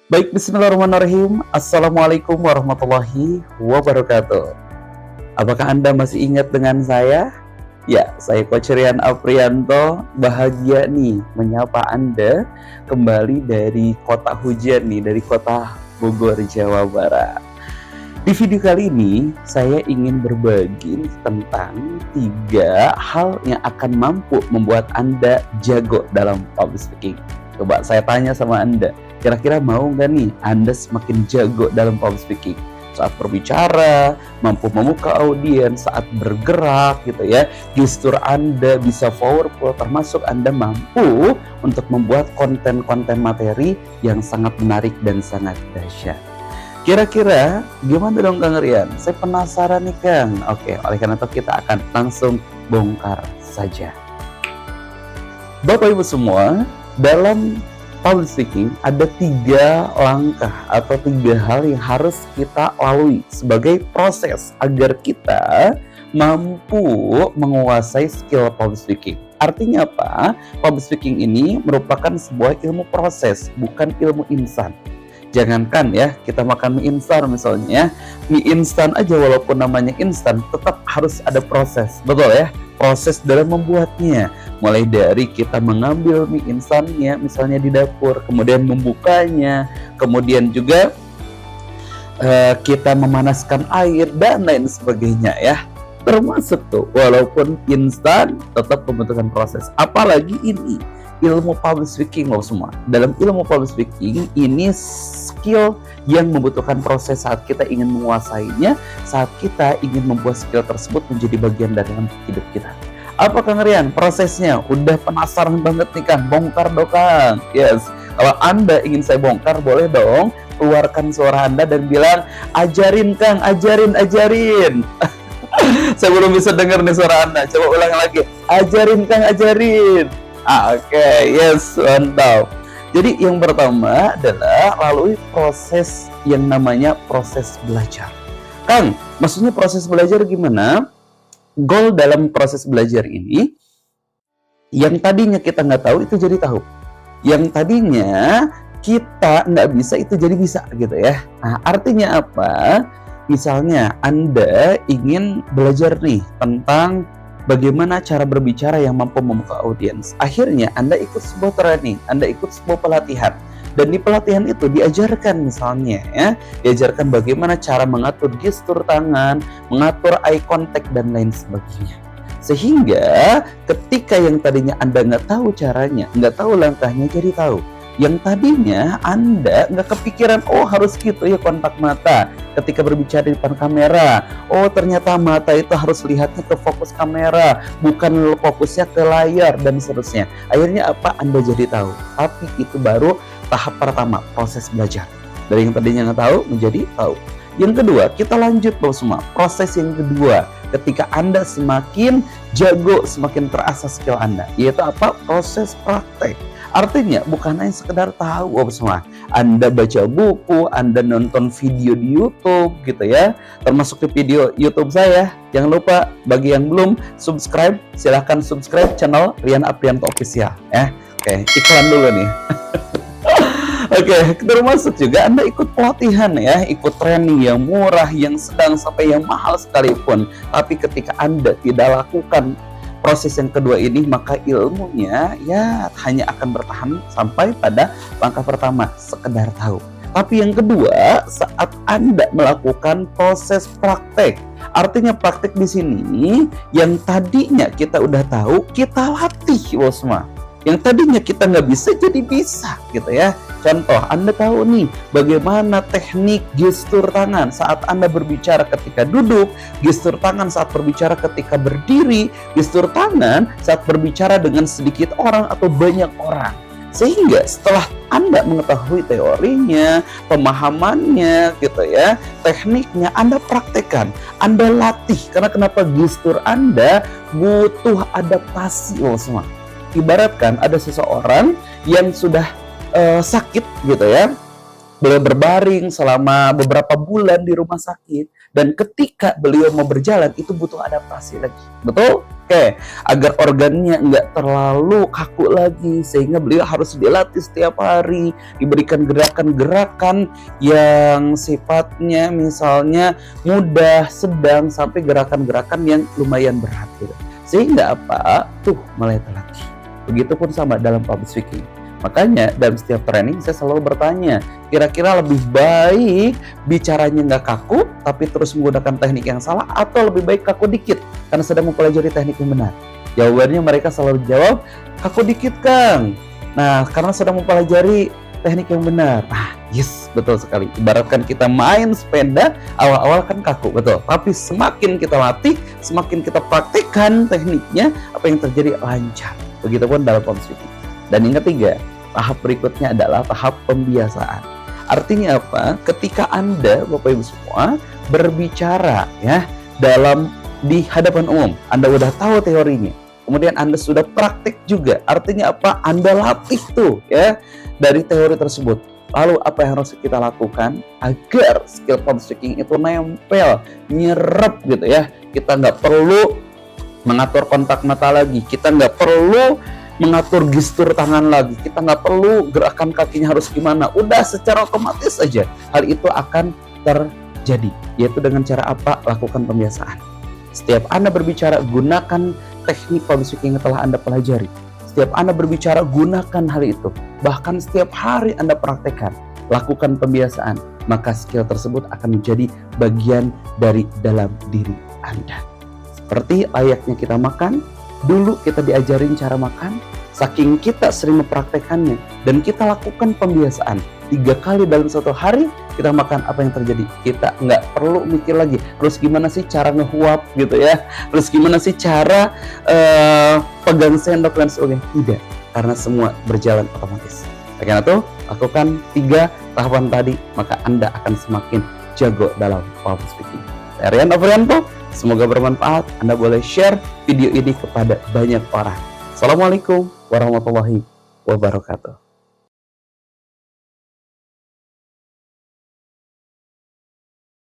Baik, bismillahirrahmanirrahim. Assalamualaikum warahmatullahi wabarakatuh. Apakah Anda masih ingat dengan saya? Ya, saya Coach Rian Aprianto. Bahagia nih menyapa Anda kembali dari kota hujan nih, dari kota Bogor, Jawa Barat. Di video kali ini, saya ingin berbagi tentang 3 hal yang akan mampu membuat Anda jago dalam public speaking. Coba saya tanya sama Anda, kira-kira mau nggak nih Anda semakin jago dalam public speaking? Saat berbicara, mampu membuka audiens, saat bergerak gitu ya, gestur Anda bisa powerful, termasuk Anda mampu untuk membuat konten-konten materi yang sangat menarik dan sangat dahsyat. Kira-kira gimana dong Kang Rian? Saya penasaran nih Kang. Oke, oleh karena itu kita akan langsung bongkar saja. Bapak Ibu semua, dalam public speaking ada 3 langkah atau 3 hal yang harus kita lalui sebagai proses agar kita mampu menguasai skill public speaking. Artinya apa? Public speaking ini merupakan sebuah ilmu proses, bukan ilmu instan. Jangankan ya kita makan mie instan misalnya, mie instan aja walaupun namanya instan tetap harus ada proses, betul ya? Proses dalam membuatnya, mulai dari kita mengambil mie instannya misalnya di dapur, kemudian membukanya, kemudian juga kita memanaskan air dan lain sebagainya ya. Termasuk tuh walaupun instan tetap membutuhkan proses. Apalagi ini ilmu public speaking loh semua. Dalam ilmu public speaking ini skill yang membutuhkan proses saat kita ingin menguasainya, saat kita ingin membuat skill tersebut menjadi bagian dari hidup kita. Apa Kang Rian? Prosesnya udah penasaran banget nih Kang, bongkar dong Kang. Yes, kalau Anda ingin saya bongkar boleh dong keluarkan suara Anda dan bilang ajarin Kang, ajarin. Saya belum bisa dengar nih suara Anda. Coba ulang lagi. Ajarin Kang, ajarin. Oke, yes, mantap. Jadi yang pertama adalah lalui proses yang namanya proses belajar. Kang, maksudnya proses belajar gimana? Goal dalam proses belajar ini, yang tadinya kita nggak tahu itu jadi tahu. Yang tadinya kita nggak bisa itu jadi bisa gitu ya. Nah, artinya apa? Misalnya Anda ingin belajar nih tentang bagaimana cara berbicara yang mampu membuka audiens. Akhirnya Anda ikut sebuah training, Anda ikut sebuah pelatihan. Dan di pelatihan itu diajarkan misalnya ya, diajarkan bagaimana cara mengatur gestur tangan, mengatur eye contact dan lain sebagainya. Sehingga ketika yang tadinya Anda nggak tahu caranya, nggak tahu langkahnya jadi tahu. Yang tadinya Anda nggak kepikiran, oh harus gitu ya kontak mata ketika berbicara di depan kamera. Oh ternyata mata itu harus lihatnya ke fokus kamera, bukan fokusnya ke layar dan seterusnya. Akhirnya apa? Anda jadi tahu. Tapi itu baru tahap pertama, proses belajar. Dari yang tadinya nggak tahu menjadi tahu. Yang kedua, kita lanjut loh semua. Proses yang kedua, ketika Anda semakin jago, semakin terasa skill Anda, yaitu apa? Proses praktek. Artinya bukan hanya sekedar tahu semua. Anda baca buku, Anda nonton video di YouTube gitu ya. Termasuk di video YouTube saya. Jangan lupa bagi yang belum subscribe, silahkan subscribe channel Rian Aprianto Official ya. Oke, iklan dulu nih. Oke, termasuk juga Anda ikut pelatihan ya, ikut training yang murah, yang sedang sampai yang mahal sekalipun. Tapi ketika Anda tidak lakukan proses yang kedua ini, maka ilmunya ya hanya akan bertahan sampai pada langkah pertama, sekedar tahu. Tapi yang kedua, saat Anda melakukan proses praktek, artinya praktek di sini yang tadinya kita udah tahu, kita latih semua. Yang tadinya kita nggak bisa jadi bisa gitu ya. Contoh, Anda tahu nih bagaimana teknik gestur tangan saat Anda berbicara ketika duduk, gestur tangan saat berbicara ketika berdiri, gestur tangan saat berbicara dengan sedikit orang atau banyak orang. Sehingga setelah Anda mengetahui teorinya, pemahamannya gitu ya, tekniknya Anda praktekkan, Anda latih. Karena kenapa? Gestur Anda butuh adaptasi loh semua. Ibaratkan ada seseorang yang sudah sakit gitu ya, beliau berbaring selama beberapa bulan di rumah sakit, dan ketika beliau mau berjalan itu butuh adaptasi lagi, betul? Oke, agar organnya nggak terlalu kaku lagi, sehingga beliau harus dilatih setiap hari, diberikan gerakan-gerakan yang sifatnya misalnya mudah, sedang, sampai gerakan-gerakan yang lumayan berat gitu. Sehingga apa? Tuh mulai terlatih. Begitupun sama dalam public speaking. Makanya dalam setiap training saya selalu bertanya, kira-kira lebih baik bicaranya nggak kaku tapi terus menggunakan teknik yang salah, atau lebih baik kaku dikit karena sedang mempelajari teknik yang benar? Jawabannya mereka selalu jawab, kaku dikit Kang. Nah, karena sedang mempelajari teknik yang benar. Yes, betul sekali. Ibaratkan kita main sepeda, awal-awal kan kaku, betul. Tapi semakin kita latih, semakin kita praktikkan tekniknya, apa yang terjadi? Lancar. Begitupun dalam public speaking. Dan yang ketiga, tahap berikutnya adalah tahap pembiasaan. Artinya apa? Ketika Anda, Bapak Ibu semua, berbicara ya di hadapan umum, Anda udah tahu teorinya, kemudian Anda sudah praktik juga. Artinya apa? Anda latih tuh ya dari teori tersebut. Lalu apa yang harus kita lakukan agar skill public speaking itu nempel, nyerap gitu ya? Kita nggak perlu mengatur kontak mata lagi, kita nggak perlu mengatur gestur tangan lagi, kita nggak perlu gerakan kakinya harus gimana, udah secara otomatis aja hal itu akan terjadi, yaitu dengan cara apa? Lakukan pembiasaan. Setiap Anda berbicara, gunakan teknik public speaking yang telah Anda pelajari. Setiap Anda berbicara, gunakan hal itu. Bahkan setiap hari Anda praktekkan, lakukan pembiasaan, maka skill tersebut akan menjadi bagian dari dalam diri Anda. Seperti layaknya kita makan, dulu kita diajarin cara makan, saking kita sering mempraktekannya dan kita lakukan pembiasaan 3 kali dalam satu hari, kita makan, apa yang terjadi? Kita nggak perlu mikir lagi, terus gimana sih cara ngehuap gitu ya, terus gimana sih cara pegang sendok dan sebagainya. Tidak, karena semua berjalan otomatis. Karena itu, lakukan 3 tahapan tadi, maka Anda akan semakin jago dalam public speaking. Saya Rian Novrianto, semoga bermanfaat. Anda boleh share video ini kepada banyak orang. Assalamualaikum warahmatullahi wabarakatuh.